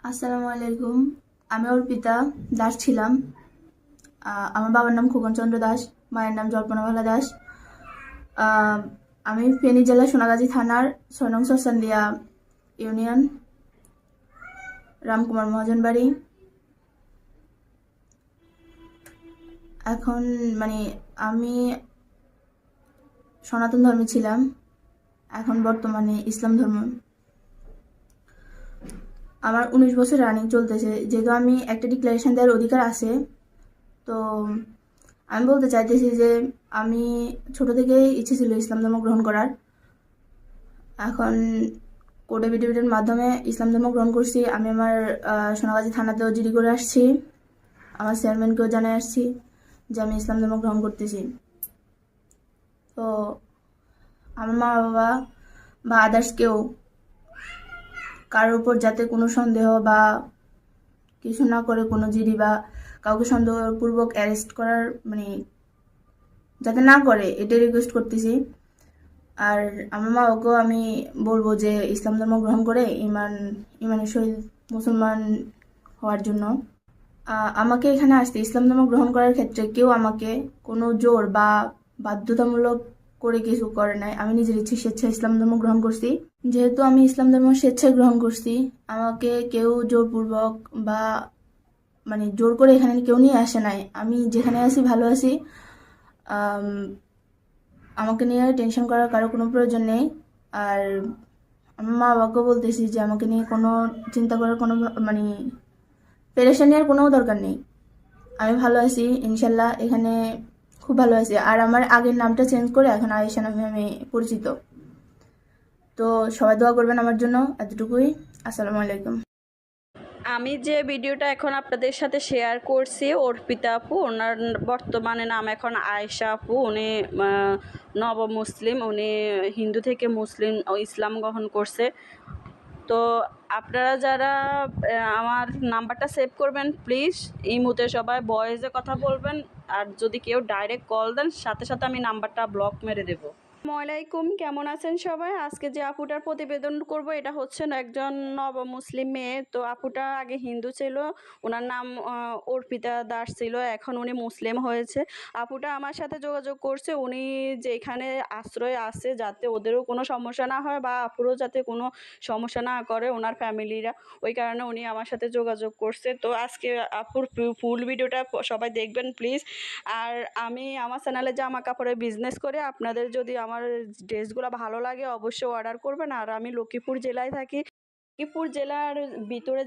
আসসালামু আলাইকুম। আমি অর্পিতা দাস ছিলাম। আমার বাবার নাম খোকন চন্দ্র দাস, মায়ের নাম জল্পনা বালা দাস। আহ, আমি ফেনী জেলা সোনাগাজী থানার ৬ নং সরসান্দিয়া ইউনিয়ন, রামকুমার মহাজন বাড়ি। এখন মানে আমি সনাতন ধর্মে ছিলাম, এখন বর্তমানে ইসলাম ধর্ম। আমার 19 বছর রানিং চলতেছে। যেহেতু আমি একটা ডিক্লারেশন দেওয়ার অধিকার আছে, তো আমি বলতে চাইতেছি যে আমি ছোট থেকেই ইচ্ছে ছিল ইসলাম ধর্ম গ্রহণ করার। এখন কোর্ট এফিডেভিটের মাধ্যমে ইসলাম ধর্ম গ্রহণ করছি। আমি আমার সোনাগাজী থানাতেও জিডি করে আসছি, আমার চেয়ারম্যানকেও জানাই আসছি যে আমি ইসলাম ধর্ম গ্রহণ করতেছি। তো আমার মা বাবা বা আদার্স কেউ কারোর উপর যাতে কোনো সন্দেহ বা কিছু না করে, কোনো জিডি বা কাউকে সন্দেহপূর্বক অ্যারেস্ট করার যাতে না করে, এটাই রিকোয়েস্ট করতেছি। আর আমার মা বাবাকেও আমি বলবো যে ইসলাম ধর্ম গ্রহণ করে ইমানের সহিত মুসলমান হওয়ার জন্য। আমাকে এখানে আসতে ইসলাম ধর্ম গ্রহণ করার ক্ষেত্রে কেউ আমাকে কোনো জোর বা বাধ্যতামূলক করে কিছু করে নাই। আমি নিজের ইচ্ছে স্বেচ্ছায় ইসলাম ধর্ম গ্রহণ করছি। যেহেতু আমি ইসলাম ধর্ম স্বেচ্ছায় গ্রহণ করছি, আমাকে কেউ জোরপূর্বক বা জোর করে এখানে কেউ নিয়ে আসে নাই। আমি যেখানে আছি ভালো আছি। আমাকে নিয়ে টেনশন করার কারো কোনো প্রয়োজন নেই। আর আমার মা বাবাকেও বলতেছি যে আমাকে নিয়ে কোনো চিন্তা করার কোনো পেরেশানি আর কোনো দরকার নেই। আমি ভালো আছি ইনশাল্লাহ, এখানে খুব ভালো আছি। আর আমার আগের নামটা চেঞ্জ করে এখন আয়েশা নামে আমি পরিচিত। তো সবাই দোয়া করবেন আমার জন্য। এতটুকুই। আসসালামু আলাইকুম। আমি যে ভিডিওটা এখন আপনাদের সাথে শেয়ার করছি, অর্পিতা আপু, ওনার বর্তমানে নাম এখন আয়েশা আপু। উনি নব মুসলিম, উনি হিন্দু থেকে মুসলিম ও ইসলাম গ্রহণ করছে। তো আপনারা যারা আমার নাম্বারটা সেভ করবেন প্লিজ। এই মুহূর্তে সবাই ভয়েসে কথা বলবেন, আর যদি কেউ ডাইরেক্ট কল দেন সাথে সাথে আমি নাম্বারটা ব্লক মেরে দেবো। আসসালামাইকুম, কেমন আছেন সবাই? আজকে যে আপুটার প্রতিবেদন করব এটা হচ্ছে একজন নব মুসলিম মেয়ে। তো আপুটা আগে হিন্দু ছিল, ওনার নাম অর্পিতা দাস ছিল, এখন উনি মুসলিম হয়েছে। আপুটা আমার সাথে যোগাযোগ করছে, উনি যেখানে আশ্রয় আছে যাতে ওদেরও কোনো সমস্যা না হয় বা আপুরও যাতে কোনো সমস্যা না করে ওনার ফ্যামিলিরা, ওই কারণে উনি আমার সাথে যোগাযোগ করছে। তো আজকে আপুর ফুল ভিডিওটা সবাই দেখবেন প্লিজ। আর আমি আমার চ্যানেলে জামা কাপড়ের বিজনেস করে, আপনাদের যদি আমার ড্রেসগুলো ভালো লাগে অবশ্যই অর্ডার করবেন। আর আমি লক্ষ্মীপুর জেলায় থাকি। লক্ষ্মীপুর জেলার ভিতরে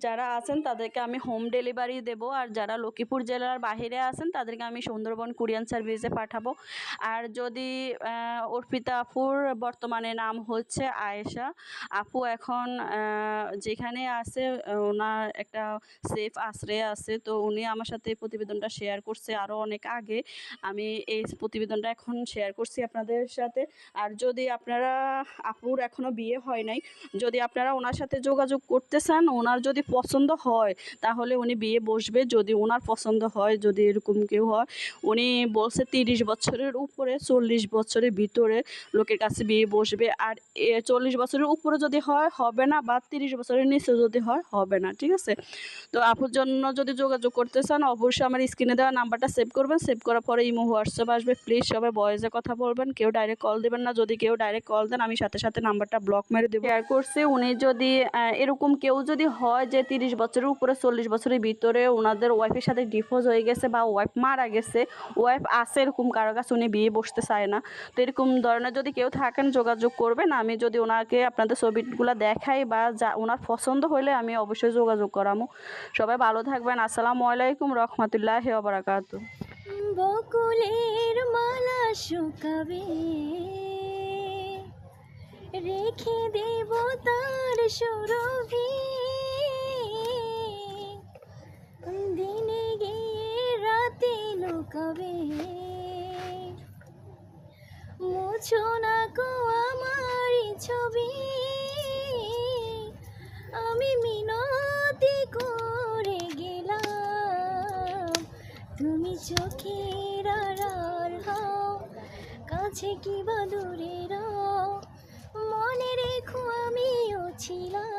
যারা আছেন তাদেরকে আমি হোম ডেলিভারি দেব, আর যারা লক্ষ্মীপুর জেলার বাইরে আছেন তাদেরকে আমি সুন্দরবন কুরিয়ান সার্ভিসে পাঠাবো। আর যদি অর্পিতা আপুর বর্তমানে নাম হচ্ছে আয়েশা আপু, এখন যেখানে আছে ওনার একটা সেফ আশ্রয়ে আছে। তো উনি আমার সাথে এই প্রতিবেদনটা শেয়ার করছে আরও অনেক আগে, আমি এই প্রতিবেদনটা এখন শেয়ার করছি আপনাদের সাথে। আর যদি আপনারা, আপুর এখনও বিয়ে হয় নাই, যদি আপনারা ওনার সাথে যোগাযোগ করতে চান, ওনার যদি পছন্দ হয় তাহলে উনি বিয়ে বসবে। যদি ওনার পছন্দ হয়, যদি এরকম কেউ হয়, উনি বলছে 30 বছরের উপরে 40 বছরের ভিতরে লোকের কাছে বিয়ে বসবে। আর 40 বছরের উপরে যদি হয় হবে না, বা 30 বছরের নিচে যদি হয় হবে না, ঠিক আছে? তো আপুর জন্য যদি যোগাযোগ করতে চান অবশ্যই আমার স্ক্রিনে দেওয়া নাম্বারটা সেভ করবেন। সেভ করার পরে ইমো হোয়াটসঅ্যাপ আসবে, প্লিজ সবাই ভয়েসে কথা বলবেন, কেউ ডাইরেক্ট কল দেবেন না। যদি কেউ ডাইরেক্ট কল দেন আমি সাথে সাথে নাম্বারটা ব্লক মেরে দেবো। শেয়ার করছে উনি যদি এরকম কেউ যদি হয় যে 30 বছরের উপরে 40 বছরের ভিতরে ওনাদের ওয়াইফের সাথে ডিভোর্স হয়ে গেছে বা ওয়াইফ মারা গেছে, ওয়াইফ আছে এরকম কারো কাছে, উনি বিয়ে বসতে চায় না, তো এরকম ধরনের যদি কেউ থাকেন যোগাযোগ করবেন। আমি যদি ওনাকে আপনাদের ছবিগুলো দেখাই বা যা ওনার পছন্দ হলে আমি অবশ্যই যোগাযোগ করামো। সবাই ভালো থাকবেন। আসসালামু আলাইকুম রহমতুল্লাহি ওয়া বারাকাতুহু। বকুলের মালা শুকাবে, রেখে দেব তার সুরভি, দিনে গিয়ে রাতে লুকাবে, মুছো না গো আমার ছবি, আমি মিনতি করে গেলাম, তুমি চোখের আড়াল হও, কাছে কি বা দূরে রও, মনে রেখো আমিও ছিলাম।